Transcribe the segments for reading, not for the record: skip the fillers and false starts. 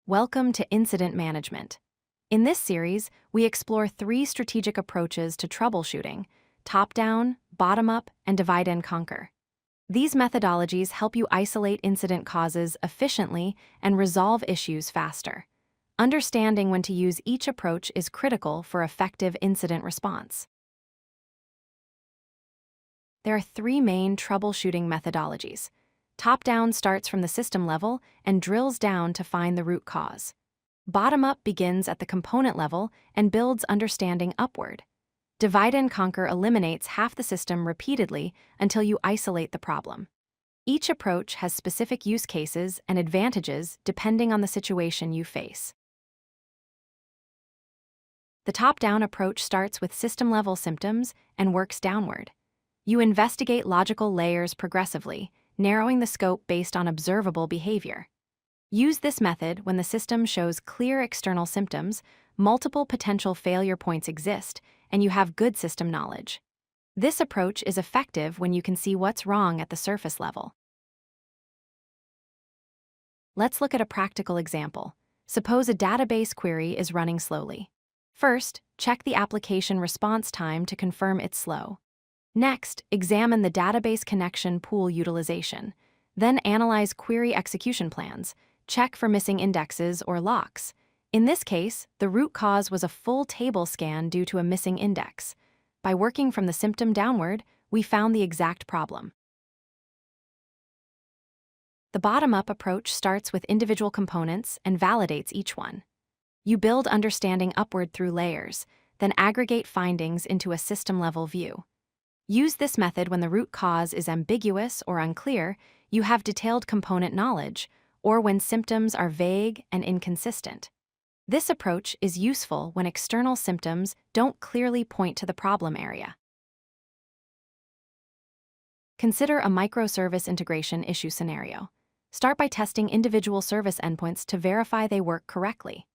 Welcome to Incident Management. In this series, we explore three strategic approaches to troubleshooting: top-down, bottom-up, and divide and conquer. These methodologies help you isolate incident causes efficiently and resolve issues faster. Understanding when to use each approach is critical for effective incident response. There are three main troubleshooting methodologies. Top-down starts from the system level and drills down to find the root cause. Bottom-up begins at the component level and builds understanding upward. Divide and conquer eliminates half the system repeatedly until you isolate the problem. Each approach has specific use cases and advantages depending on the situation you face. The top-down approach starts with system-level symptoms and works downward. You investigate logical layers progressively, narrowing the scope based on observable behavior. Use this method when the system shows clear external symptoms, multiple potential failure points exist, and you have good system knowledge. This approach is effective when you can see what's wrong at the surface level. Let's look at a practical example. Suppose a database query is running slowly. First, check the application response time to confirm it's slow. Next, examine the database connection pool utilization. Then analyze query execution plans. Check for missing indexes or locks. In this case, the root cause was a full table scan due to a missing index. By working from the symptom downward, we found the exact problem. The bottom-up approach starts with individual components and validates each one. You build understanding upward through layers, then aggregate findings into a system-level view. Use this method when the root cause is ambiguous or unclear, you have detailed component knowledge, or when symptoms are vague and inconsistent. This approach is useful when external symptoms don't clearly point to the problem area. Consider a microservice integration issue scenario. Start by testing individual service endpoints to verify they work correctly.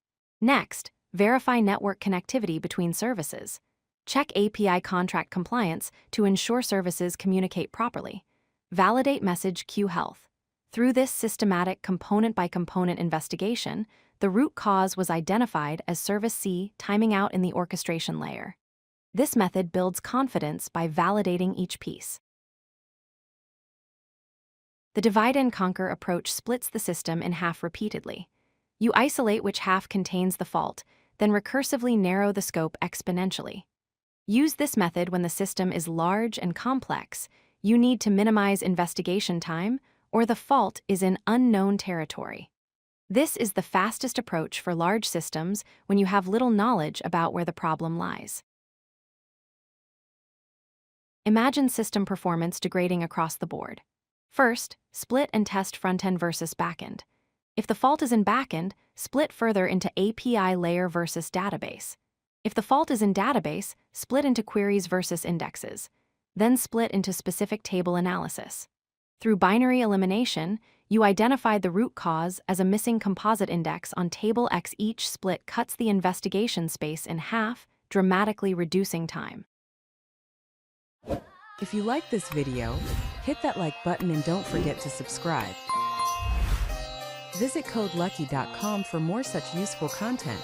Next, verify network connectivity between services. Check API contract compliance to ensure services communicate properly. Validate message queue health. Through this systematic component-by-component investigation, the root cause was identified as service C timing out in the orchestration layer. This method builds confidence by validating each piece. The divide and conquer approach splits the system in half repeatedly. You isolate which half contains the fault, then recursively narrow the scope exponentially. Use this method when the system is large and complex, you need to minimize investigation time, or the fault is in unknown territory. This is the fastest approach for large systems when you have little knowledge about where the problem lies. Imagine system performance degrading across the board. First, split and test frontend versus backend. If the fault is in backend, split further into API layer versus database. If the fault is in database, split into queries versus indexes. Then split into specific table analysis. Through binary elimination, you identified the root cause as a missing composite index on table X. Each split cuts the investigation space in half, dramatically reducing time. If you like this video, hit that like button and don't forget to subscribe. Visit codelucky.com for more such useful content.